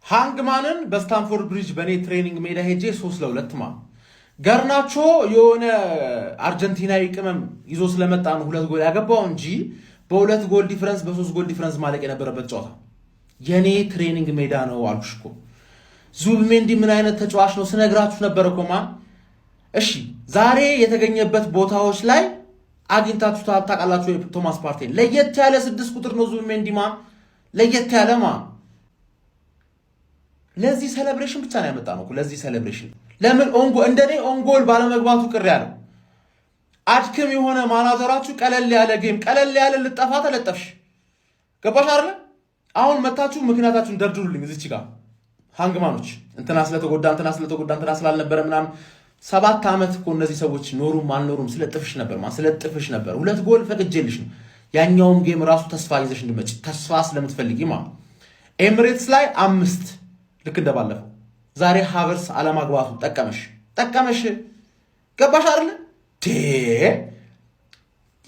ሃንግማንን በስታንፎርድ ብሪጅ በኔ ትሬኒንግ ሜዳ ሄጄ 3-2 ማ ጋርናቾ የሆነ አርጀንቲናዊ ቅመም ይዞ ስለመጣ ነው 2 ጎል ያገባው እንጂ በ2 ጎል ዲፈረንስ በ3 ጎል ዲፈረንስ ማለቅ የነበረበት ጨዋታ የኔ ትሬኒንግ ሜዳ ነው አልኩሽኮ። ዙቢሜንዲ ምን አይነት ተጫዋች ነው ስነግራችሁ ነበርኮ ማ። እሺ ዛሬ የተገኘበት ቦታዎች ላይ አግኝታችሁ ታውቃላችሁ? ቶማስ ፓርቴ ለየት ያለ 6 ቁጥር ነው ዙቢሜንዲ ማ፣ ለየት ያለ ማ። ለዚህ ሴሌብሬሽን ብቻ ነው ያመጣ ነው እኮ ለዚህ ሴሌብሬሽን። ለምን እንደኔ ኦንጎል ባለመግባቱ ቅር ያለው አድክም የሆነ ማናጀራችሁ ቀለል ያለ ጌም ቀለል ያለ ልጠፋ ተለጠፍሽ። ገባሽ አይደል? አሁን መታችሁ ምክንያታችሁን ደርድሩልኝ እዚች ጋር ሃንግማኖች እንትና ስለተጎዳ ስላልነበረ ምናምን 7 ዓመት እኮ እነዚህ ሰዎች ኖሩም አልኖሩም ስለጥፍሽ ነበር 2 ጎል ፈቅጄልሽ ነው። ያኛውም ጌም ራሱ ተስፋ ይዘሽ እንድመጪ ተስፋ ስለምትፈልጊ ማለት ኤሚሬትስ ላይ 5 ልክ እንደባለፈው ዛሬ ሃቨርስ አለማግባቱ ጠቀመሽ። ገባሽ አይደል?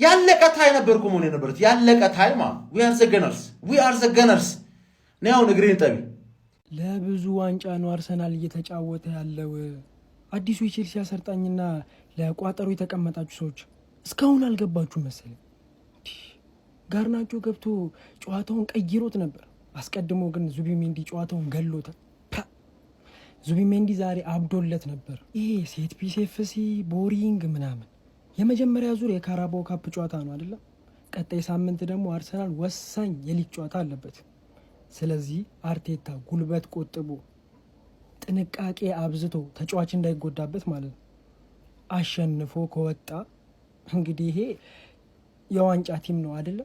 ያለቀ ታይ ነበርኩ ሞኔ ነበርት ያለቀ ታይ ማ we are the gunners ነው ንግሪን ጠቢ ለብዙ ዋንጫ ነው አርሰናል እየተጫወተ ያለው። አዲሱ የቼልሲ አሰልጣኝና ለቋጠሩ የተቀመጣችሁ ሰዎች እስካሁን አልገባችሁ መሰለኝ። ጋርናቾ ገብቶ ጨዋታውን ቀይሮት ነበር። አስቀድሞ ግን ዙቢሜንዲ ጨዋታውን ገሎታል። ዙቢሜንዲ ዛሬ አብዶለት ነበር። ይሄ ሴት ፒስ ኤፍሲ ቦሪንግ ምናምን የመጀመሪያ ዙር የካራባኦ ካፕ ጨዋታ ነው አይደል? ቀጣይ ሳምንት ደግሞ አርሰናል ወሳኝ የሊግ ጨዋታ አለበት። ስለዚህ አርቴታ ጉልበት ቆጥቦ ጥንቃቄ አብዝቶ ተጫዋች እንዳይጎዳበት ማለት ነው አሸንፎ ከወጣ እንግዲህ ይሄ የዋንጫ ቲም ነው አይደል?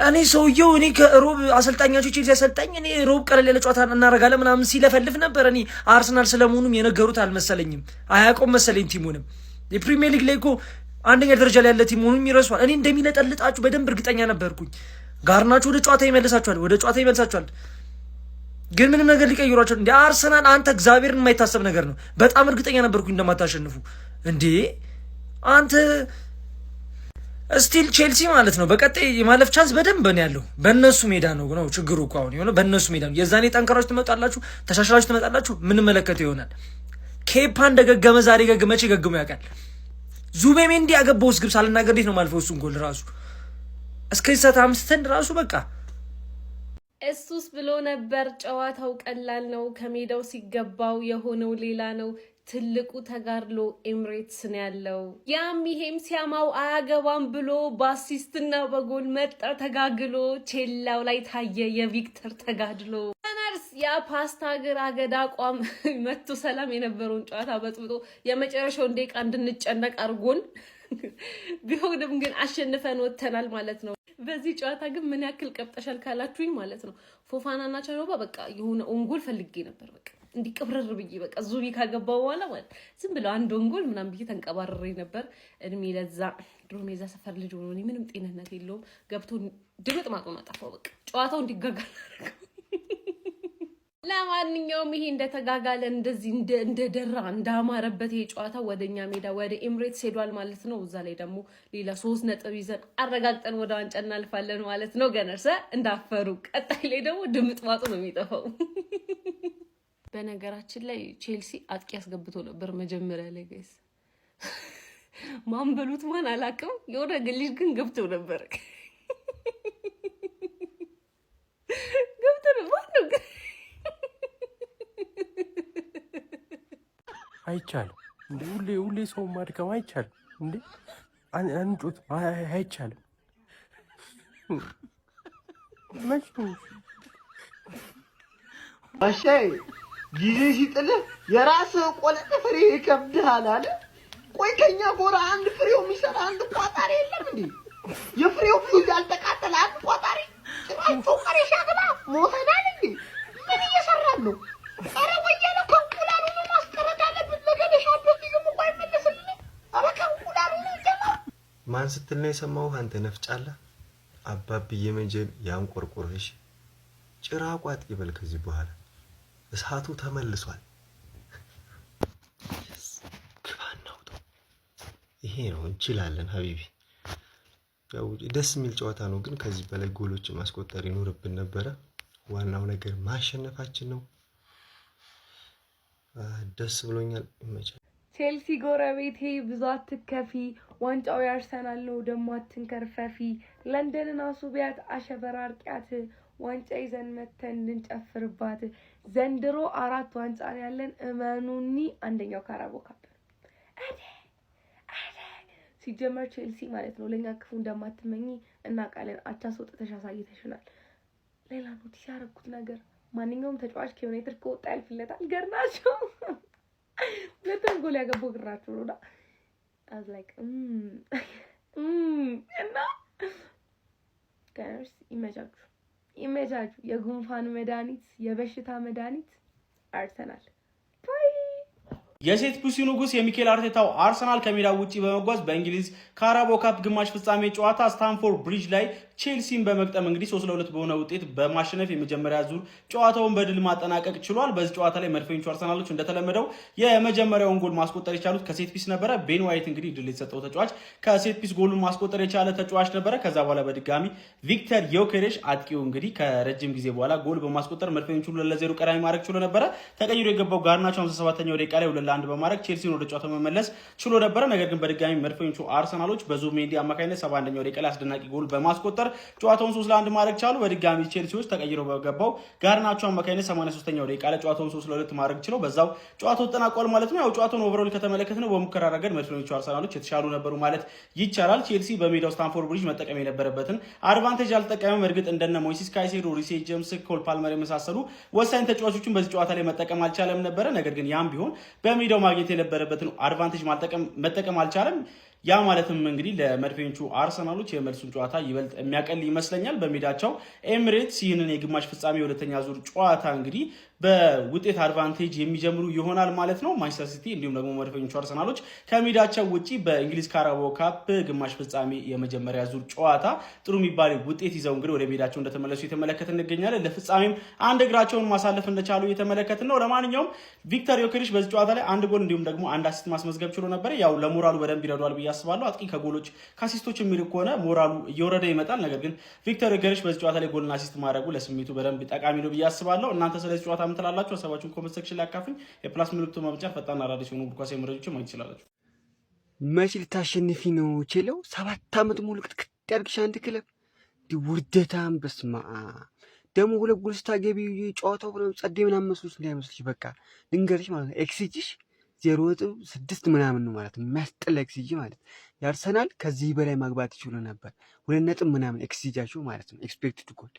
እኔ ሰውየው ከሮብ አሰልጣኛቸው ቼልሲ አሰልጣኝ ሮብ ቀለል ያለ ጨዋታ እናደርጋለን ምናምን ሲለፈልፍ ነበር። አርሰናል ስለመሆኑም የነገሩት አልመሰለኝም። አያውቀውም መሰለኝ ቲሙንም። የፕሪሚየር ሊግ ላይ እኮ አንደኛ ደረጃ ላይ ያለ ቲም መሆኑን ይረሷል። እንደሚለጠልጣችሁ በደንብ እርግጠኛ ነበርኩኝ። ጋርናቾ ወደ ጨዋታ ይመልሳችኋል፣ ግን ምንም ነገር ሊቀይሯቸው እንደ አርሰናል አንተ እግዚአብሔርን የማይታሰብ ነገር ነው። በጣም እርግጠኛ ነበርኩኝ እንደማታሸንፉ። አንተ ስቲል ቼልሲ ማለት ነው በቀጣይ የማለፍ ቻንስ በደንብ ነው ያለው። በእነሱ ሜዳ ነው ችግሩ እኮ አሁን የሆነ በእነሱ ሜዳ ነው። የዛኔ ጠንካራችሁ ትመጣላችሁ፣ ተሻሽላችሁ ትመጣላችሁ፣ ምን መለከተው ይሆናል። ኬፓ እንደገገመ ዛሬ መቼ ገግሞ ያውቃል? ዙቢሜንዲ ያገባውስ ግብ ሳልናገር እንዴት ነው ማልፈው? እሱን ጎል ራሱ እስከዚህ ሰዓት አምስተን ራሱ በቃ እሱስ ብሎ ነበር። ጨዋታው ቀላል ነው፣ ከሜዳው ሲገባው የሆነው ሌላ ነው። ትልቁ ተጋድሎ ኤሚሬትስ ነው ያለው። ያም ይሄም ሲያማው አያገባም ብሎ በአሲስትና በጎል መጣ ተጋግሎ። ቼላው ላይ ታየ የቪክተር ተጋድሎ። ነርስ ያ ፓስታ እግር አገዳ አቋም መቶ ሰላም የነበረውን ጨዋታ በጥብጦ የመጨረሻውን ደቂቃ እንድንጨነቅ አድርጎን ቢሆንም ግን አሸንፈን ወጥተናል ማለት ነው። በዚህ ጨዋታ ግን ምን ያክል ቀብጠሻል ካላችሁኝ ማለት ነው ፎፋናና ቻኖባ በቃ የሆነ ኦንጎል ፈልጌ ነበር በቃ እንዲቀብረር ብዬ በቃ ዙቢ ካገባው በኋላ ማለት ዝም ብለው አንድ ኦንጎል ምናምን ብዬ ተንቀባረሬ ነበር። እድሜ ለዛ ድሮም የዛ ሰፈር ልጅ ሆኖ ምንም ጤንነት የለውም ገብቶ ድምጥ ማጥማ ጠፋው በቃ ጨዋታው እንዲጋጋል አደረገው። ለማንኛውም ይሄ እንደተጋጋለ እንደዚህ እንደደራ እንዳማረበት ይሄ ጨዋታ ወደኛ ሜዳ ወደ ኤሚሬትስ ሄዷል ማለት ነው። እዛ ላይ ደግሞ ሌላ 3 ነጥብ ይዘን አረጋግጠን ወደ ዋንጫ እናልፋለን ማለት ነው። ገነርሰ እንዳፈሩ ቀጣይ ላይ ደግሞ ድምጥ ማጡ ነው የሚጠፋው። በነገራችን ላይ ቼልሲ አጥቂ ያስገብቶ ነበር መጀመሪያ ላይ ጋይስ። ማን በሉት ማን አላውቅም፣ የሆነ ግልጅ ግን ገብቶ ነበር። አይቻልም እንዴ ሁሌ ሰው ማድከም አይቻልም እንዴ አንጮት አይቻልም። አሻይ ጊዜ ሲጥልህ የራስህ ቆለጥ ፍሬ ይከብድሃል አለ። ቆይ ከኛ ጎራ አንድ ፍሬው የሚሰራ አንድ ቋጣሪ የለም እንዴ? የፍሬው ፊውዝ ያልተቃጠለ አንድ ቋጣሪ ጭራቸው ቀሬሻ ገባ ሞተናል እንዴ? ምን እየሰራን ነው? አረ ወያለ ከንቁላሉ ማስቀረት አለበት። ለገደሻ ቢግም ቆይ መልስልኝ። አረ ከንቁላሉ ነው ማን ስትል ነው የሰማው? አንተ ነፍጫላ አባብዬ መንጀል ያንቆርቆርሽ ጭራቋጥ ይበል። ከዚህ በኋላ እሳቱ ተመልሷል። ግባናው ይሄ ነው እንችላለን ሀቢቢ። ያው ደስ የሚል ጨዋታ ነው፣ ግን ከዚህ በላይ ጎሎች ማስቆጠር ይኖርብን ነበረ። ዋናው ነገር ማሸነፋችን ነው። ደስ ብሎኛል። ይመቻል። ቼልሲ ጎረቤቴ ብዙ አትከፊ፣ ዋንጫው ያርሰናል ነው ደሞ አትንከርፈፊ። ለንደንን አሱቢያት አሸበራርቂያት፣ ዋንጫ ይዘን መተን እንጨፍርባት። ዘንድሮ 4 ዋንጫ ያለን እመኑኒ፣ አንደኛው ካራቦ ካፕ። ሲጀመር ቼልሲ ማለት ነው ለኛ ክፉ እንደማትመኝ እና ቃልን አቻ ወጥተሽ አሳይተሽናል። ሌላ ኖቲስ ያደረኩት ነገር ማንኛውም ተጫዋች ከዩናይትድ ከወጣ ያልፍለታል። ገርናቸው ለተን ጎል ያገባው ግራቸው ነውና አዝ ላይክ እና ጋርስ ኢሜጃጁ የጉንፋን መድኃኒት የበሽታ መድኃኒት አርሰናል። የሴት ፒሲ ንጉስ የሚኬል አርቴታው አርሰናል ከሜዳው ውጪ በመጓዝ በእንግሊዝ ካራቦ ካፕ ግማሽ ፍጻሜ ጨዋታ ስታንፎርድ ብሪጅ ላይ ቼልሲን በመቅጠም እንግዲህ 3-2 በሆነ ውጤት በማሸነፍ የመጀመሪያ ዙር ጨዋታውን በድል ማጠናቀቅ ችሏል። በዚህ ጨዋታ ላይ መድፈኞቹ አርሰናሎች እንደተለመደው የመጀመሪያውን ጎል ማስቆጠር የቻሉት ከሴት ፒስ ነበረ። ቤን ዋይት እንግዲህ ድል የተሰጠው ተጫዋች ከሴት ፒስ ጎሉን ማስቆጠር የቻለ ተጫዋች ነበረ። ከዛ በኋላ በድጋሚ ቪክተር ዮኬሬሽ አጥቂው እንግዲህ ከረጅም ጊዜ በኋላ ጎል በማስቆጠር መድፈኞቹ 2-0 ቀዳሚ ማድረግ ችሎ ነበረ። ተቀይሮ የገባው ጋርናቾ 57ኛው ደቂቃ ላይ 2-1 በማድረግ ቼልሲን ወደ ጨዋታው መመለስ ችሎ ነበረ። ነገር ግን በድጋሚ መድፈኞቹ አርሰናሎች በዙቢሜንዲ አማካኝነት 71ኛው ደቂቃ ላይ አስደናቂ ጎል በማስቆጠር ጨዋታውን 3-1 ማድረግ ቻሉ። በድጋሚ ቼልሲዎች ተቀይረው በገባው ጋርናቾ አማካኝነት 83ኛው ደቂቃ ላይ ጨዋታውን 3-2 ማድረግ ችለው በዛው ጨዋታው ተጠናቋል ማለት ነው። ያው ጨዋታውን ኦቨርኦል ከተመለከትነው በሙከራ ረገድ መድፈኞቹ አርሰናሎች የተሻሉ ነበሩ ማለት ይቻላል። ቼልሲ በሜዳው ስታንፎርድ ብሪጅ መጠቀም የነበረበትን አድቫንቴጅ አልተጠቀመም። እርግጥ እንደነ ሞይሲስ ካይሴዶ፣ ሪሴ ጄምስ፣ ኮል ፓልመር የመሳሰሉ ወሳኝ ተጫዋቾችን በዚህ ጨዋታ ላይ መጠቀም አልቻለም ነበረ። ነገር ግን ያም ቢሆን በሜዳው ማግኘት የነበረበትን አድቫንቴጅ መጠቀም አልቻለም። ያ ማለትም እንግዲህ ለመድፈኞቹ አርሰናሎች የመልሱን ጨዋታ ይበልጥ የሚያቀል ይመስለኛል። በሜዳቸው ኤሚሬትስ ይህንን የግማሽ ፍጻሜ የሁለተኛ ዙር ጨዋታ እንግዲህ በውጤት አድቫንቴጅ የሚጀምሩ ይሆናል ማለት ነው። ማንቸስተር ሲቲ እንዲሁም ደግሞ መድፈኞቹ አርሰናሎች ከሜዳቸው ውጪ በእንግሊዝ ካራቦ ካፕ ግማሽ ፍጻሜ የመጀመሪያ ዙር ጨዋታ ጥሩ የሚባል ውጤት ይዘው እንግዲህ ወደ ሜዳቸው እንደተመለሱ እየተመለከትን እንገኛለን። ለፍጻሜም አንድ እግራቸውን ማሳለፍ እንደቻሉ እየተመለከትን ነው። ለማንኛውም ቪክተር ዮኬሬሽ በዚህ ጨዋታ ላይ አንድ ጎል እንዲሁም ደግሞ አንድ አሲስት ማስመዝገብ ችሎ ነበር። ያው ለሞራሉ በደንብ ይረዷል ብዬ አስባለሁ። አጥቂ ከጎሎች ከአሲስቶች የሚልክ ከሆነ ሞራሉ እየወረደ ይመጣል። ነገር ግን ቪክተር ዮኬሬሽ በዚህ ጨዋታ ላይ ጎልና አሲስት ማድረጉ ለስሜቱ በደንብ ጠቃሚ ነው ብዬ አስባለሁ። እናንተ ስለዚህ ጨዋታ ምን ትላላችሁ? ሀሳባችሁን ኮሜንት ሴክሽን ላይ አካፍሉኝ። የፕላስ ምልክቱ መምጫን ፈጣን አዳዲስ የሆኑ እግር ኳስ መረጃዎችን ማግኘት ትችላላችሁ። መች ልታሸንፊ ነው ቼለው? 7 ዓመት ሙሉ ክትክት ያድርግሽ አንድ ክለብ ውርደታም። በስማ ደግሞ 2 ጎል ስታገቢ ጨዋታው ብለው ጸዴ ምናምን መስሎሽ እንዳይመስልሽ። በቃ ልንገርሽ ማለት ነው ኤክስጂሽ 0.6 ምናምን ነው ማለት ነው። የሚያስጠላ ኤክስጂ ማለት ያርሰናል ከዚህ በላይ ማግባት ይችሉ ነበር። 2 ነጥብ ምናምን ኤክስጂያቸው ማለት ነው። ኤክስፔክትድ ጎል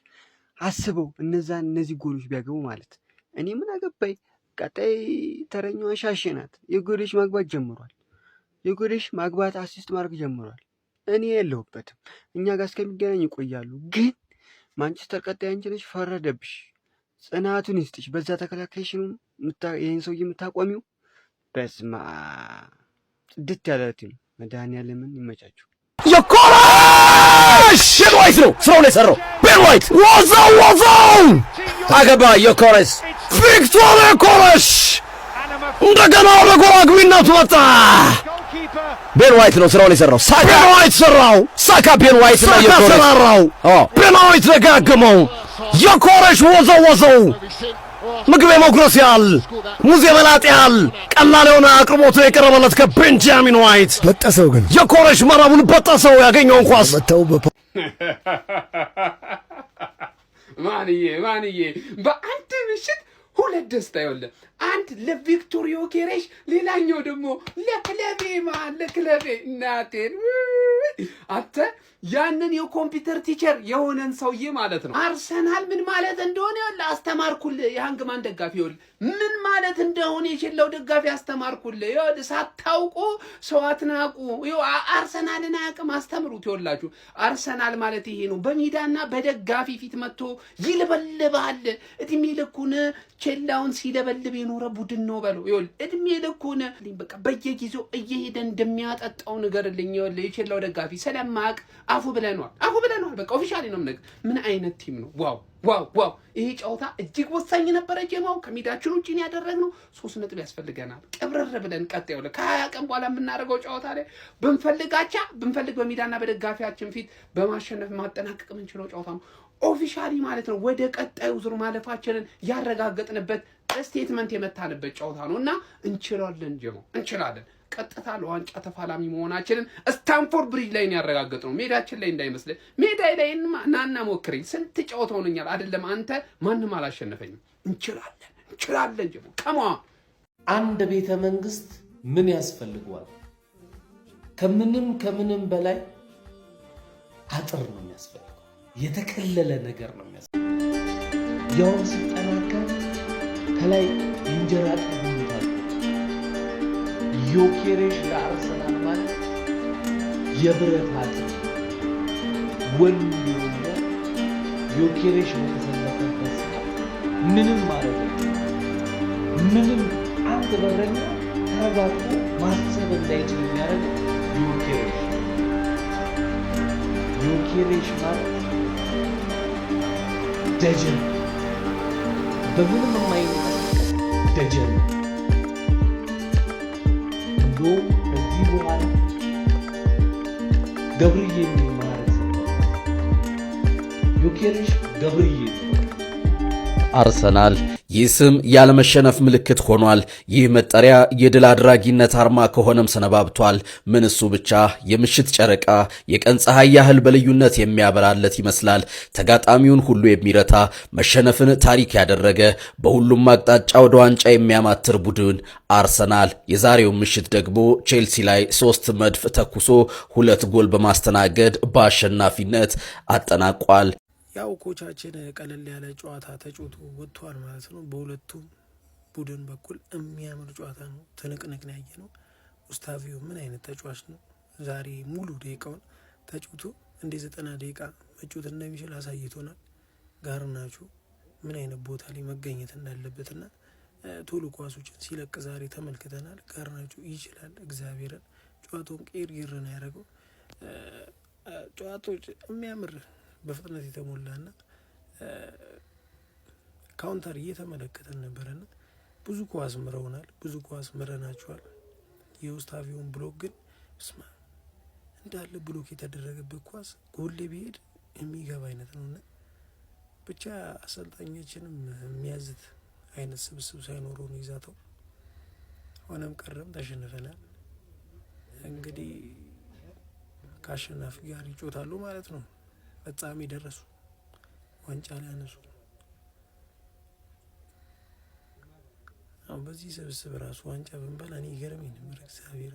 አስበው እነዚህ ጎሎች ቢያገቡ ማለት እኔ ምን አገባኝ። ቀጣይ ተረኛዋ ሻሼ ናት። የጎሎች ማግባት ጀምሯል። የጎሎች ማግባት አሲስት ማድረግ ጀምሯል። እኔ የለሁበትም። እኛ ጋር እስከሚገናኝ ይቆያሉ። ግን ማንቸስተር ቀጣይ አንቺ ነሽ። ፈረደብሽ። ጽናቱን ይስጥሽ። በዛ ተከላካይሽ ነው ይሄን ሰውዬ የምታቆሚው። በስማ ጽድት ያለ ቲም መድኃኒዓለምን ይመቻችሁ። የኮረሽ ቤን ዋይት ነው ስራውን የሰራው። ቤን ዋይት ወዛው አገባ። የኮረሽ ቪክቶር የኮረሽ እንደገና ወደ ጎል አግቢነቱ ወጣ። ቤን ዋይት ነው ስራውን የሰራው። ሳካ ቤን ዋይት ሰራው። ሳካ ቤን ዋይት ነው የኮረሽ ቤን ዋይት ደጋገመው። የኮረሽ ወዘወዘው። ምግብ የመጉረስ ያህል ሙዝ የመላጥ ያህል ቀላል የሆነ አቅርቦቱ የቀረበለት ከቤንጃሚን ዋይት በጠሰው። ግን የኮረሽ መረቡን በጠሰው። ያገኘውን ኳስ መተው ማንዬ በአንድ ምሽት 2 ደስታ ይወለ። አንድ ለቪክቶር ዮኬሬሽ፣ ሌላኛው ደግሞ ለክለቤ እናቴን አንተ ያንን የኮምፒውተር ቲቸር የሆነን ሰውዬ ማለት ነው። አርሰናል ምን ማለት እንደሆነ አስተማርኩልህ። የሃንግማን ደጋፊ ምን ማለት እንደሆነ የቼለው ደጋፊ አስተማርኩልህ። ሳታውቁ ሰው አትናቁ። አርሰናልን አያውቅም አስተምሩት። ይኸውላችሁ አርሰናል ማለት ይሄ ነው። በሜዳና በደጋፊ ፊት መጥቶ ይልበልባል። እድሜ ልኩን ቼላውን ሲለበልብ የኖረ ቡድን ነው በለው። እድሜ ልኩን በቃ በየጊዜው እየሄደ እንደሚያጠጣው ንገርልኝ። የቼላው ደጋፊ ደጋፊ ስለማቅ አፉ ብለናል በቃ ኦፊሻሊ ነው ምነግ ምን አይነት ቲም ነው ዋው ይሄ ጨዋታ እጅግ ወሳኝ ነበር ጀማው ከሜዳችን ውጪ ነው ያደረግነው 3 ነጥብ ያስፈልገናል ቀብረር ብለን ቀጣዩ ከ20 ቀን በኋላ የምናደርገው ጨዋታ ላይ ብንፈልግ በሜዳና በደጋፊያችን ፊት በማሸነፍ ማጠናቀቅ የምንችለው ጨዋታ ነው ኦፊሻሊ ማለት ነው ወደ ቀጣዩ ዙር ማለፋችንን ያረጋግጥንበት ስቴትመንት የመታንበት ጨዋታ ነውና እንችላለን ጀማው እንችላለን ቀጥታ ለዋንጫ ተፋላሚ መሆናችንን ስታንፎርድ ብሪጅ ላይ ያረጋግጥነው ሜዳችን ላይ እንዳይመስል ሜዳይ ላይ ናና ሞክረኝ ስንት ጨዋታው ነኛል አይደለም አንተ ማንንም አላሸነፈኝም እንችላለን ጀማው ከማ አንድ ቤተ መንግስት ምን ያስፈልገዋል ከምንም በላይ አጥር ነው የሚያስፈልገው የተከለለ ነገር ነው የሚያስፈልገው ያው ሲጠናከር ከላይ እንጀራ ጥሩታል ዮኬሬሽ ለአርሰናል ማለት የብረት አጥር ወንድ የሆነ ዮኬሬሽ በተሰለፈበት ምንም ማለት ነው ምንም አንድ በረኛ ተረጋግቶ ማሰብ እንዳይችል የሚያደርግ ዮኬሬሽ ማለት ደጀን በምንም የማይነቃነቅ ደጀን እንደውም ከዚህ በኋላ ገብርዬ የሚማረት ዮኬሬሽ ገብርዬ አርሰናል ይህ ስም ያለመሸነፍ ምልክት ሆኗል። ይህ መጠሪያ የድል አድራጊነት አርማ ከሆነም ሰነባብቷል። ምን እሱ ብቻ የምሽት ጨረቃ የቀን ፀሐይ ያህል በልዩነት የሚያበራለት ይመስላል። ተጋጣሚውን ሁሉ የሚረታ መሸነፍን ታሪክ ያደረገ በሁሉም አቅጣጫ ወደ ዋንጫ የሚያማትር ቡድን አርሰናል የዛሬው ምሽት ደግሞ ቼልሲ ላይ 3 መድፍ ተኩሶ 2 ጎል በማስተናገድ በአሸናፊነት አጠናቋል። ያው ኮቻችን ቀለል ያለ ጨዋታ ተጫውቶ ወጥቷል ማለት ነው። በሁለቱም ቡድን በኩል የሚያምር ጨዋታ ነው። ትንቅንቅ ነው ያየነው። ጉስታቪዮ ምን አይነት ተጫዋች ነው! ዛሬ ሙሉ ደቂቃውን ተጫውቶ እንደ 90 ደቂቃ መጫወት እንደሚችል አሳይቶናል። ጋርናቾ ምን አይነት ቦታ ላይ መገኘት እንዳለበትና ቶሎ ኳሶችን ሲለቅ ዛሬ ተመልክተናል። ጋርናቾ ይችላል። እግዚአብሔርን ጨዋታውን ቀይር ነው ያደረገው። ጨዋታዎች የሚያምር በፍጥነት የተሞላና ካውንተር እየተመለከተን ነበርና ብዙ ኳስ ምረውናል፣ ብዙ ኳስ ምረናቸዋል። የጉስታቪዮን ብሎክ ግን ስማ እንዳለ ብሎክ የተደረገበት ኳስ ጎል ቢሄድ የሚገባ አይነት ነውና ብቻ አሰልጣኞችንም የሚያዝት አይነት ስብስብ ሳይኖረው ነው ይዛተው ሆነም ቀረም ተሸንፈናል። እንግዲህ ከአሸናፊ ጋር ይጮታሉ ማለት ነው። ፍጻሜ ደረሱ። ዋንጫ ላይ አነሱ። አሁን በዚህ ስብስብ ራሱ ዋንጫ ብንበላ እኔ ይገርመኝ ነበር። እግዚአብሔር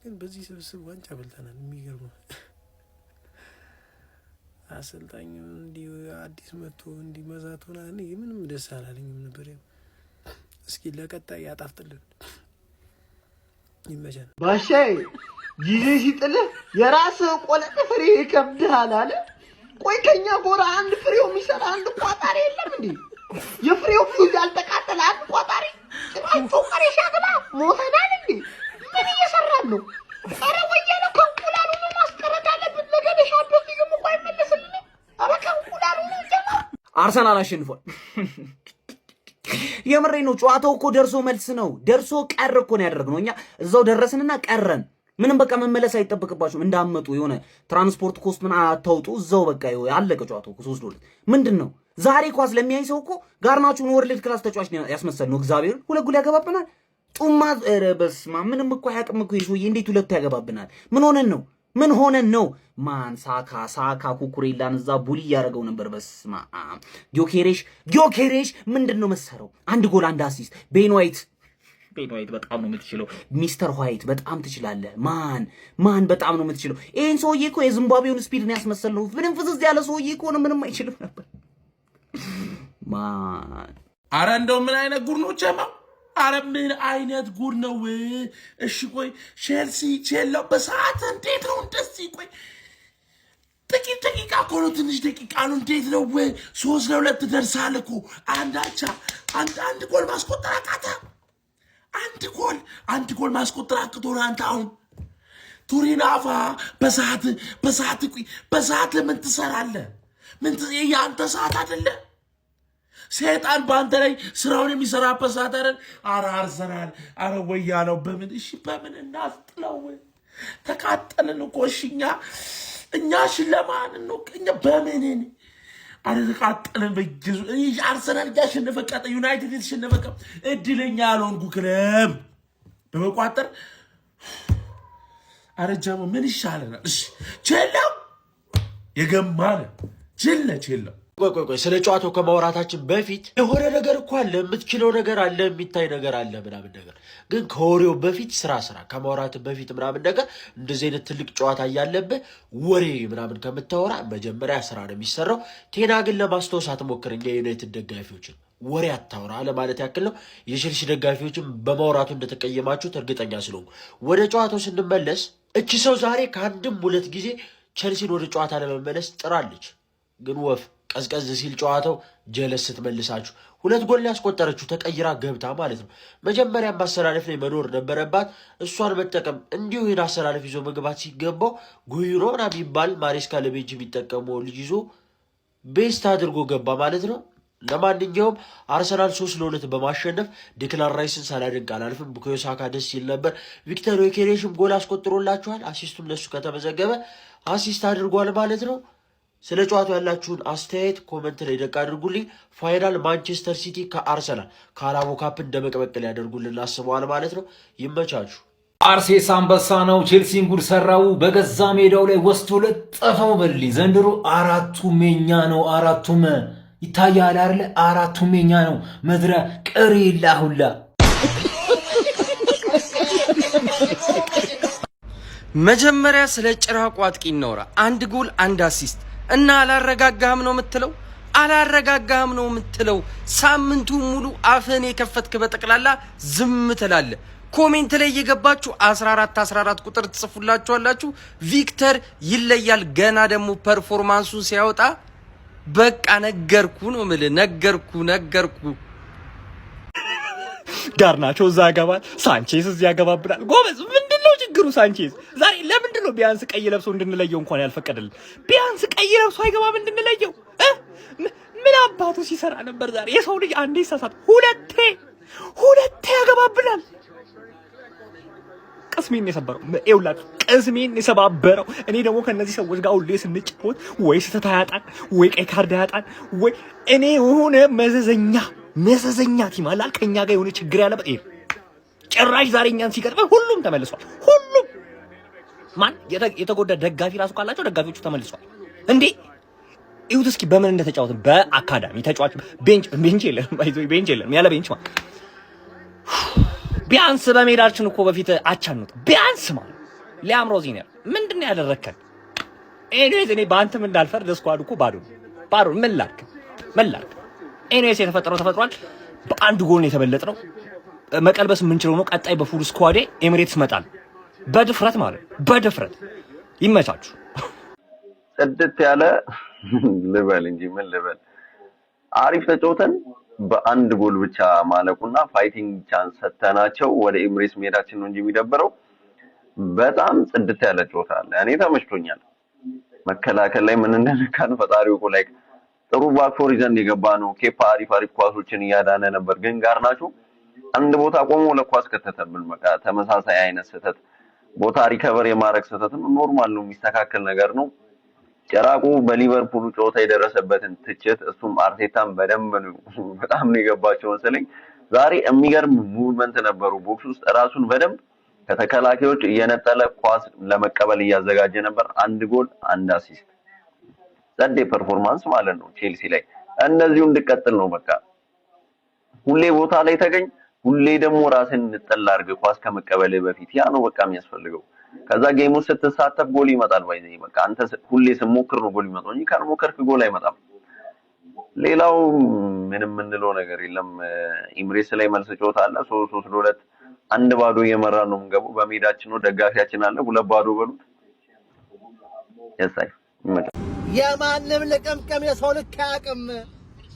ግን በዚህ ስብስብ ዋንጫ በልተናል። የሚገርም አሰልጣኙ እንዲህ አዲስ መጥቶ እንዲህ መዛቱና እኔ ምንም ደስ አላለኝም ነበር። እስኪ ለቀጣይ ያጣፍጥልን ይመቻል። ባሻይ ጊዜ ሲጥልህ የራስህ ቆለጥ ፍሬ ይከብድሃል አለ። ቆይ ከኛ ጎራ አንድ ፍሬው የሚሰራ አንድ ቋጣሪ የለም እንዴ? የፍሬው ፊውዝ ያልተቃጠለ አንድ ቋጣሪ ጭራሽ ፎቀሬ ሻግላ ሞተናል እንዴ? ምን እየሰራን ነው? ኧረ ወያኔ ከእንቁላሉ ነው ማስቀረት አለብን። ነገ ሻምፒዮንስ ሊግ እኮ አይመለስልንም። ኧረ ከእንቁላሉ ነው ጀማ። አርሰናል አሸንፏል። የምሬ ነው። ጨዋታው እኮ ደርሶ መልስ ነው። ደርሶ ቀር እኮ ነው ያደረግነው። እኛ እዛው ደረስንና ቀረን። ምንም በቃ መመለስ አይጠበቅባችሁም። እንዳመጡ የሆነ ትራንስፖርት ኮስት ምን አታውጡ። እዛው በቃ ያለቀ ጨዋታው እኮ 3 ዶላር ምንድነው? ዛሬ ኳስ ለሚያይ ሰው እኮ ጋርናቾን ወርልድ ክላስ ተጫዋች ያስመሰል ነው። እግዚአብሔር 2 ጎል ያገባብናል። ጡማ በስማ ምንም እኮ አያውቅም እኮ ይሾይ እንዴት 2 ያገባብናል? ምን ሆነን ነው? ማን ሳካ ኩኩሬላን እዛ ቡሊ ያደረገው ነበር። በስማ ጊዮኬሬሽ ምንድነው መሰረው? 1 ጎል 1 አሲስት። ቤን ዋይት በጣም ነው የምትችለው። ሚስተር ዋይት በጣም ትችላለህ። ማን በጣም ነው የምትችለው። ይሄን ሰውዬ እኮ የዚምባብዌውን ስፒድ ነው ያስመሰልነው። ምንም ፍዝዝ ያለ ሰውዬ እኮ ነው፣ ምንም አይችልም ነበር። አረ እንደው ምን አይነት ጉድ ነው ጀማ! አረ ምን አይነት ጉድ ነው! እሺ ቆይ ቼልሲ ቼላው በሰዓት እንዴት ነው እንደዚህ? ቆይ ጥቂት ደቂቃ እኮ ነው፣ ትንሽ ደቂቃ ነው። እንዴት ነው 3-2 ደርሳል እኮ። አንድ ጎል ማስቆጠር አቃተ። አንድ ጎል ማስቆጠር አቅቶ ነው አንተ አሁን ቱሪናፋ በሰዓት ምን ትሰራለህ? ምን ያንተ ሰዓት አይደለ? ሰይጣን ባንተ ላይ ስራውን የሚሰራበት ሰዓት አይደል? አረ አርሰናል አረ ወያለው በምን እሺ በምን እናስጥለው? ተቃጠልን እኮ እሺ እኛ ሽለማን ነው እኛ በምን አረ ተቃጠልን በጊዜ አርሰናል ያሸነፈ ቀጣ ዩናይትድ የተሸነፈ እድለኛ ያልሆንኩ ክለብ በመቋጠር አረጃሙ ምን ይሻለናል? እሺ ቼላው የገማለ ቼላው ቆይ ስለ ጨዋታው ከማውራታችን በፊት የሆነ ነገር እኮ አለ፣ የምትችለው ነገር አለ፣ የሚታይ ነገር አለ ምናምን ነገር ግን ከወሬው በፊት ስራ ከማውራት በፊት ምናምን ነገር እንደዚህ አይነት ትልቅ ጨዋታ እያለብህ ወሬ ምናምን ከምታወራ መጀመሪያ ስራ ነው የሚሰራው። ቴና ግን ለማስታወስ አትሞክር። እኛ የዩናይትድ ደጋፊዎችን ወሬ አታውራ ለማለት ያክል ነው። የቼልሲ ደጋፊዎችን በማውራቱ እንደተቀየማችሁት እርግጠኛ ስለሆንኩ ወደ ጨዋታው ስንመለስ እቺ ሰው ዛሬ ከአንድም ሁለት ጊዜ ቼልሲን ወደ ጨዋታ ለመመለስ ጥራለች። ግን ወፍ ቀዝቀዝ ሲል ጨዋታው ጀለስ ስትመልሳችሁ ሁለት ጎል ያስቆጠረችው ተቀይራ ገብታ ማለት ነው። መጀመሪያም ማሰላለፍ ላይ መኖር ነበረባት። እሷን መጠቀም እንዲሁ ይህን አሰላለፍ ይዞ መግባት ሲገባው ጉይሮ ምናምን የሚባል ማሬስካ ለቤንች የሚጠቀመው ልጅ ይዞ ቤስት አድርጎ ገባ ማለት ነው። ለማንኛውም አርሰናል 3-2 በማሸነፍ ዲክላን ራይስን ሳላደንቅ አላልፍም። ቡካዮ ሳካ ደስ ሲል ነበር። ቪክተር ዮኬሬሽም ጎል አስቆጥሮላችኋል። አሲስቱም ለሱ ከተመዘገበ አሲስት አድርጓል ማለት ነው። ስለ ጨዋታው ያላችሁን አስተያየት ኮመንት ላይ ደቅ አድርጉልኝ። ፋይናል ማንቸስተር ሲቲ ከአርሰናል ካራቦ ካፕ እንደመቀበል ያደርጉልን አስበዋል ማለት ነው። ይመቻችሁ። አርሴስ አንበሳ ነው። ቼልሲን ጉድ ሰራው። በገዛ ሜዳው ላይ ወስዶ ለጠፈው። በልኝ ዘንድሮ አራቱም የኛ ነው። አራቱም ይታያል አይደል? አራቱም የኛ ነው። መድረ ቀሪ ሁላ መጀመሪያ ስለ ጭራቁ አጥቂ እናውራ። አንድ ጎል አንድ አሲስት እና አላረጋጋህም ነው የምትለው። ሳምንቱ ሙሉ አፍህን የከፈትክ በጠቅላላ ዝም ትላለህ። ኮሜንት ላይ እየገባችሁ 14 ቁጥር ትጽፉላችኋላችሁ። ቪክተር ይለያል። ገና ደግሞ ፐርፎርማንሱን ሲያወጣ በቃ ነገርኩ ነው የምልህ። ነገርኩ ጋርናቾ እዛ ያገባል፣ ሳንቼዝ እዚህ ያገባብናል። ጎበዝ ምንድነው ችግሩ? ሳንቼዝ ዛሬ ለምንድነው ቢያንስ ቀይ ለብሶ እንድንለየው እንኳን ያልፈቀደልን? ቢያንስ ቀይ ለብሶ አይገባም እንድንለየው? ምን አባቱ ሲሰራ ነበር ዛሬ? የሰው ልጅ አንዴ ሳሳት ሁለቴ ያገባብናል። ቅስሜን የሰባበረው እኔ ደግሞ ከነዚህ ሰዎች ጋር ሁሌ ስንጫወት ወይ ስህተት አያጣን ወይ ቀይ ካርድ አያጣን ወይ እኔ የሆነ መዘዘኛ ቲም አላል ከኛ ጋር የሆነ ችግር ያለበት ይሄ ጭራሽ ዛሬ እኛን ሲቀርበን ሁሉም ተመልሷል። ሁሉም ማን የተጎዳ ደጋፊ ራሱ ካላቸው ደጋፊዎቹ ተመልሷል እንዴ! ይሁት እስኪ በምን እንደተጫወትን በአካዳሚ ተጫዋች ቤንች የለም ያለ ቤንች ማለት ቢያንስ በሜዳችን እኮ በፊት አቻኑት ቢያንስ ማለት ሊያም ሮዚነር ምንድነው ያደረከን? እኔ በአንተም እንዳልፈርድ ስኳድ እኮ ባዶ ምን ላድርግ? ኤኒዌይስ የተፈጠረው ተፈጥሯል። በአንድ ጎል ነው የተበለጥነው። መቀልበስ የምንችለው ነው። ቀጣይ በፉል ስኳዴ ኤሚሬትስ መጣል በድፍረት ማለት ይመቻችሁ። ጽድት ያለ ልበል እንጂ ምን ልበል፣ አሪፍ ተጫውተን በአንድ ጎል ብቻ ማለቁና ፋይቲንግ ቻንስ ሰተናቸው ወደ ኤሚሬትስ ሜዳችን ነው እንጂ የሚደብረው በጣም ጽድት ያለ ጨዋታ አለ። እኔ ተመችቶኛል። መከላከል ላይ ምን እንደነካን ፈጣሪው እኮ ላይ ጥሩ ባክፎር ይዘን የገባ ነው። ኬፓ አሪፍ ኳሶችን እያዳነ ነበር፣ ግን ጋርናቾ አንድ ቦታ ቆሞ ለኳስ ከተተብን በቃ ተመሳሳይ አይነት ስህተት ቦታ ሪከቨር የማድረግ ስህተት ኖርማል ነው፣ የሚስተካከል ነገር ነው። ጨራቁ በሊቨርፑል ጨዋታ የደረሰበትን ትችት እሱም አርቴታም በጣም ነው የገባቸው መሰለኝ። ዛሬ የሚገርም ሙቭመንት ነበሩ ቦክስ ውስጥ ራሱን በደንብ ከተከላካዮች እየነጠለ ኳስ ለመቀበል እያዘጋጀ ነበር። አንድ ጎል አንድ አሲስት ጸዴ ፐርፎርማንስ ማለት ነው። ቼልሲ ላይ እንደዚሁ እንድቀጥል ነው በቃ ሁሌ ቦታ ላይ ተገኝ፣ ሁሌ ደግሞ ራስን እንጠላ አድርግ ኳስ ከመቀበል በፊት ያ ነው በቃ የሚያስፈልገው። ከዛ ጌሙ ስትሳተፍ ጎል ይመጣል። ባይዘኝ በቃ አንተ ሁሌ ስሞክር ነው ጎል ይመጣው እንጂ ካልሞከርክ ጎል አይመጣም። ሌላው ምንም ምንለው ነገር የለም። ኤሚሬትስ ላይ መልስ ጨዋታ አለ። 3-2 አንድ ባዶ እየመራ ነው የምንገባው። በሜዳችን ነው፣ ደጋፊያችን አለ። 2 ባዶ በሉት ያሳይ ይመጣል። የማንም ለቀምቀም የሰው ልክ አያውቅም።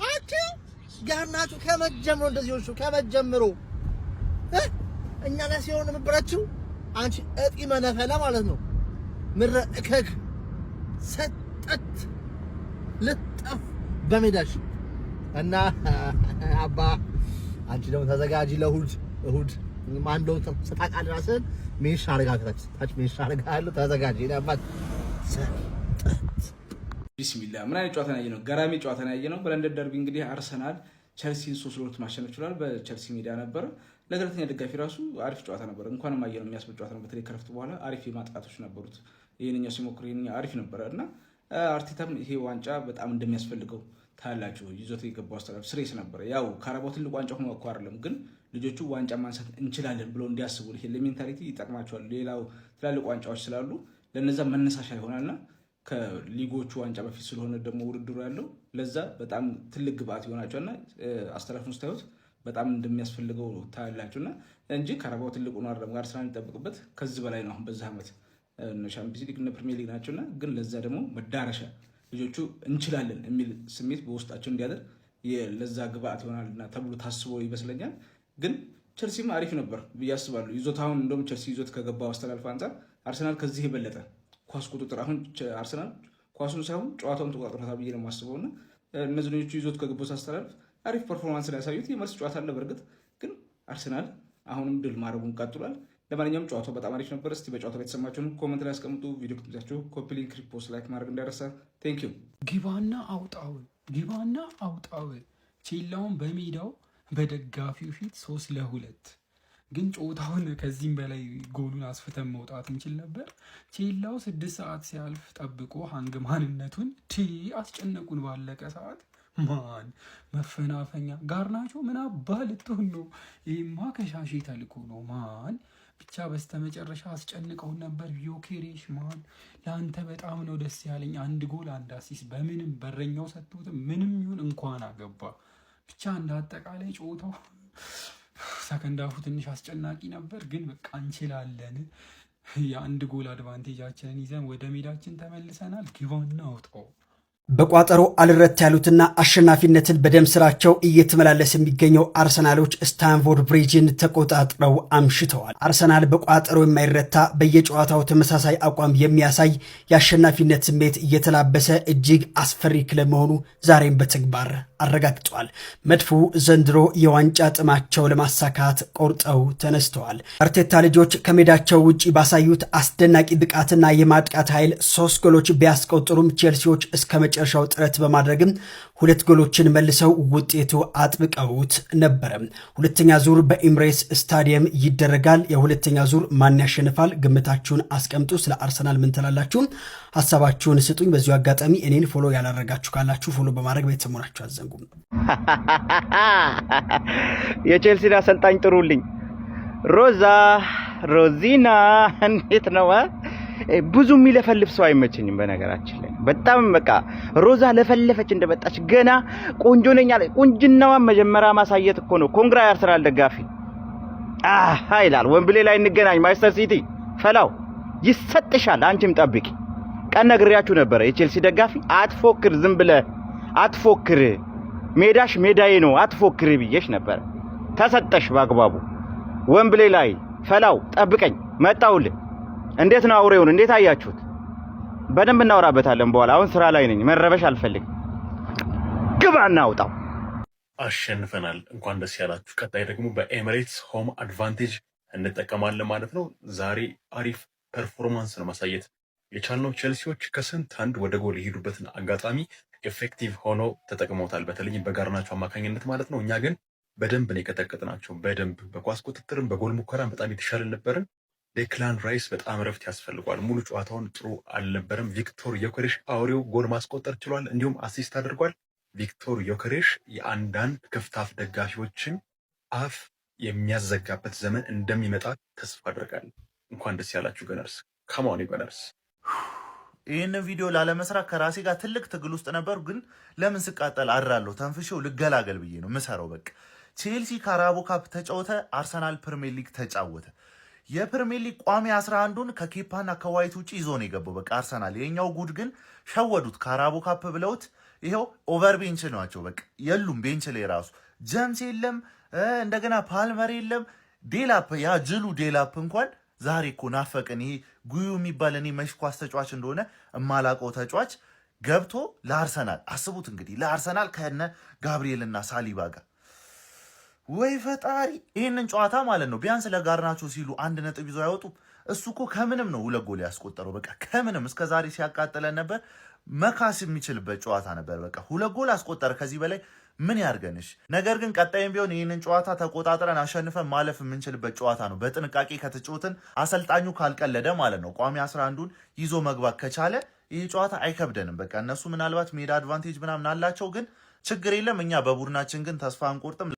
አቺ ጋርናቾ ከመጀመሩ እንደዚህ ሆንሽ ከመጀመሩ እኛ ላይ ሲሆን ምብራችሁ አንቺ እጢ መነፈለ ማለት ነው። ምረከክ ሰጠት ልጠፍ በሜዳሽ እና አባ አንቺ ደግሞ ተዘጋጂ ለእሑድ እሑድ ማንዶው ሰጣቃል ራስን ሜሽ አረጋግጣች ታች ሜሽ አረጋጋለሁ ተዘጋጂ ለአባት ሰጠት ቢስሚላህ ምን አይነት ጨዋታ ነው? ገራሚ ጨዋታ ነው። በለንደን ደርቢ እንግዲህ አርሰናል ቸልሲን 3-2 ማሸነፍ ችሏል። በቸልሲ ሜዳ ነበር። ለገለልተኛ ደጋፊ ራሱ አሪፍ ጨዋታ ነበር። እንኳንም አየነው የሚያስብል ጨዋታ ነው። በተለይ ከረፍት በኋላ አሪፍ የማጥቃቶች ነበሩት። ይሄንኛው ሲሞክር ይሄንኛው አሪፍ ነበር እና አርቴታም ይሄ ዋንጫ በጣም እንደሚያስፈልገው ታላችሁ ይዞት የገባው አስተዳደር ስሬስ ነበር። ያው ካራባው ትልቅ ዋንጫ ሆኖ እኮ አይደለም፣ ግን ልጆቹ ዋንጫ ማንሳት እንችላለን ብለው እንዲያስቡ ይሄ ለሜንታሊቲ ይጠቅማቸዋል። ሌላው ትላልቅ ዋንጫዎች ስላሉ ለነዛ መነሳሻ ይሆናልና ከሊጎቹ ዋንጫ በፊት ስለሆነ ደግሞ ውድድሩ ያለው ለዛ በጣም ትልቅ ግብአት ይሆናቸውና አስተላልፉን ስታዩት በጣም እንደሚያስፈልገው ታያላችሁና እንጂ ካራባው ትልቁ ነው አይደለም። አርሰናል የሚጠብቅበት ከዚህ በላይ ነው። አሁን በዛ ዓመት ሻምፒዮንስ ሊግ እና ፕሪሚየር ሊግ ናቸውና ግን ለዛ ደግሞ መዳረሻ ልጆቹ እንችላለን የሚል ስሜት በውስጣቸው እንዲያደር ለዛ ግብአት ይሆናልና ተብሎ ታስቦ ይመስለኛል። ግን ቸልሲም አሪፍ ነበር ብዬ አስባለሁ። ይዞት አሁን እንደውም ቸልሲ ይዞት ከገባው አስተላልፍ አንጻር አርሰናል ከዚህ የበለጠ ኳስ ቁጥጥር አሁን አርሰናል ኳሱን ሳይሆን ጨዋታውን ተቆጣጥሮታል ብዬ ነው የማስበውና እነዚህ ልጆቹ ይዞት ከገባው አስተላልፍ አሪፍ ፐርፎርማንስ ላይ ያሳዩት የመልስ ጨዋታ አለ። በእርግጥ ግን አርሰናል አሁንም ድል ማድረጉን ቀጥሏል። ለማንኛውም ጨዋታው በጣም አሪፍ ነበር። እስቲ በጨዋታው የተሰማችሁን ኮሜንት ላይ አስቀምጡ። ቪዲዮ ከተመቻችሁ ኮፒ ሊንክ፣ ሪፖስት፣ ላይክ ማድረግ እንዳይረሳ። ቴንክ ዩ። ግባና አውጣው ቼላውን በሜዳው በደጋፊው ፊት 3-2 ግን ጨዋታውን ከዚህም በላይ ጎሉን አስፍተን መውጣት እንችል ነበር። ቼላው 6 ሰዓት ሲያልፍ ጠብቆ ሃንግ ማንነቱን አስጨነቁን። ባለቀ ሰዓት ማን መፈናፈኛ ጋርናቾ ምን አባ ልትሆን ነው? ይህማ ከሻሼ ተልኮ ነው ማን ብቻ በስተመጨረሻ አስጨንቀውን ነበር። ዮኬሬሽ ማን ለአንተ በጣም ነው ደስ ያለኝ። 1 ጎል 1 አሲስት በምንም በረኛው ሰጥቶትም ምንም ይሁን እንኳን አገባ። ብቻ እንደ አጠቃላይ ጨዋታው ሰከንዳፉ ትንሽ አስጨናቂ ነበር፣ ግን በቃ እንችላለን። የ1 ጎል አድቫንቴጃችንን ይዘን ወደ ሜዳችን ተመልሰናል። ግባና አውጣው። በቋጠሮ አልረት ያሉትና አሸናፊነትን በደም ስራቸው እየተመላለስ የሚገኘው አርሰናሎች ስታንፎርድ ብሪጅን ተቆጣጥረው አምሽተዋል። አርሰናል በቋጠሮ የማይረታ በየጨዋታው ተመሳሳይ አቋም የሚያሳይ የአሸናፊነት ስሜት እየተላበሰ እጅግ አስፈሪ ክለብ መሆኑ ዛሬም በተግባር አረጋግጧል። መድፉ ዘንድሮ የዋንጫ ጥማቸው ለማሳካት ቆርጠው ተነስተዋል። አርቴታ ልጆች ከሜዳቸው ውጭ ባሳዩት አስደናቂ ብቃትና የማጥቃት ኃይል 3 ጎሎች ቢያስቆጥሩም ቼልሲዎች እስከ መጨረሻው ጥረት በማድረግም 2 ጎሎችን መልሰው ውጤቱ አጥብቀውት ነበረ። ሁለተኛ ዙር በኤምሬትስ ስታዲየም ይደረጋል። የሁለተኛ ዙር ማን ያሸንፋል? ግምታችሁን አስቀምጡ። ስለ አርሰናል ምን ትላላችሁ? ሀሳባችሁን ስጡኝ። በዚሁ አጋጣሚ እኔን ፎሎ ያላረጋችሁ ካላችሁ ፎሎ በማድረግ ቤተሰብ መሆናችሁ አዘንጉም። የቼልሲን አሰልጣኝ ጥሩልኝ። ሮዚና እንዴት ነው? ብዙ የሚለፈልፍ ሰው አይመቸኝም። በነገራችን ላይ በጣም በቃ ሮዛ ለፈለፈች እንደመጣች ገና ቆንጆ ነኝ አለ። ቁንጅናዋን መጀመሪያ ማሳየት እኮ ነው። ኮንግራ የአርሰናል ደጋፊ ይላል። ወንብሌ ላይ እንገናኝ። ማንቸስተር ሲቲ ፈላው ይሰጥሻል። አንቺም ጠብቂ። ቀን ነግሬያችሁ ነበረ። የቼልሲ ደጋፊ አትፎክር፣ ዝም ብለህ አትፎክር፣ ሜዳሽ ሜዳዬ ነው አትፎክር ብዬሽ ነበር። ተሰጠሽ በአግባቡ። ወንብሌ ላይ ፈላው ጠብቀኝ፣ መጣሁልህ። እንዴት ነው አውሬውን እንዴት አያችሁት? በደንብ እናወራበታለን በኋላ። አሁን ስራ ላይ ነኝ፣ መረበሽ አልፈልግም። ግባና አውጣው። አሸንፈናል፣ እንኳን ደስ ያላችሁ። ቀጣይ ደግሞ በኤሚሬትስ ሆም አድቫንቴጅ እንጠቀማለን ማለት ነው። ዛሬ አሪፍ ፐርፎርማንስ ነው ማሳየት የቻልነው። ቼልሲዎች ከስንት አንድ ወደ ጎል የሄዱበትን አጋጣሚ ኤፌክቲቭ ሆኖ ተጠቅመውታል፣ በተለይም በጋርናቾ አማካኝነት ማለት ነው። እኛ ግን በደንብ ነው የቀጠቀጥናቸው። በደንብ በኳስ ቁጥጥርም በጎል ሙከራም በጣም የተሻለ ነበርን። ዴክላን ራይስ በጣም ረፍት ያስፈልጓል። ሙሉ ጨዋታውን ጥሩ አልነበረም። ቪክቶር ዮከሬሽ አውሬው ጎል ማስቆጠር ችሏል፣ እንዲሁም አሲስት አድርጓል። ቪክቶር ዮከሬሽ የአንዳንድ ክፍታፍ ደጋፊዎችን አፍ የሚያዘጋበት ዘመን እንደሚመጣ ተስፋ አድርጋለሁ። እንኳን ደስ ያላችሁ ገነርስ። ካማኒ ገነርስ። ይህንን ቪዲዮ ላለመስራት ከራሴ ጋር ትልቅ ትግል ውስጥ ነበሩ። ግን ለምን ስቃጠል አድራለሁ ተንፍሼው ልገላገል ብዬ ነው ምሰራው። በቃ ቼልሲ ካራቦ ካፕ ተጫወተ፣ አርሰናል ፕሪሚየር ሊግ ተጫወተ። የፕሪሚየር ሊግ ቋሚ 11ን ከኬፓና ከዋይት ውጪ ይዞ ነው የገባው። በቃ አርሰናል የኛው ጉድ ግን ሸወዱት። ካራቦ ካፕ ብለውት ይሄው ኦቨር ቤንች ናቸው። በቃ የሉም ቤንች ላይ ራሱ ጀምስ የለም፣ እንደገና ፓልመር የለም፣ ዴላፕ ያ ጅሉ ዴላፕ እንኳን ዛሬ እኮ ናፈቀን። ይሄ ጉዩ የሚባል እኔ መች ኳስ ተጫዋች እንደሆነ እማላቀው ተጫዋች ገብቶ ለአርሰናል አስቡት እንግዲህ ለአርሰናል ከነ ጋብሪኤልና ሳሊባ ጋር ወይ ፈጣሪ! ይህንን ጨዋታ ማለት ነው ቢያንስ ለጋርናቾ ሲሉ 1 ነጥብ ይዞ አይወጡም። እሱ እኮ ከምንም ነው 2 ጎል ያስቆጠረው። በቃ ከምንም እስከዛሬ ሲያቃጥለን ነበር። መካስ የሚችልበት ጨዋታ ነበር። በቃ 2 ጎል አስቆጠረ። ከዚህ በላይ ምን ያርገንሽ? ነገር ግን ቀጣይም ቢሆን ይህንን ጨዋታ ተቆጣጥረን አሸንፈን ማለፍ የምንችልበት ጨዋታ ነው። በጥንቃቄ ከተጫወትን አሰልጣኙ ካልቀለደ ማለት ነው ቋሚ 11ዱን ይዞ መግባት ከቻለ ይህ ጨዋታ አይከብደንም። በቃ እነሱ ምናልባት ሜዳ አድቫንቴጅ ምናምን አላቸው፣ ግን ችግር የለም። እኛ በቡድናችን ግን ተስፋ አንቆርጥም።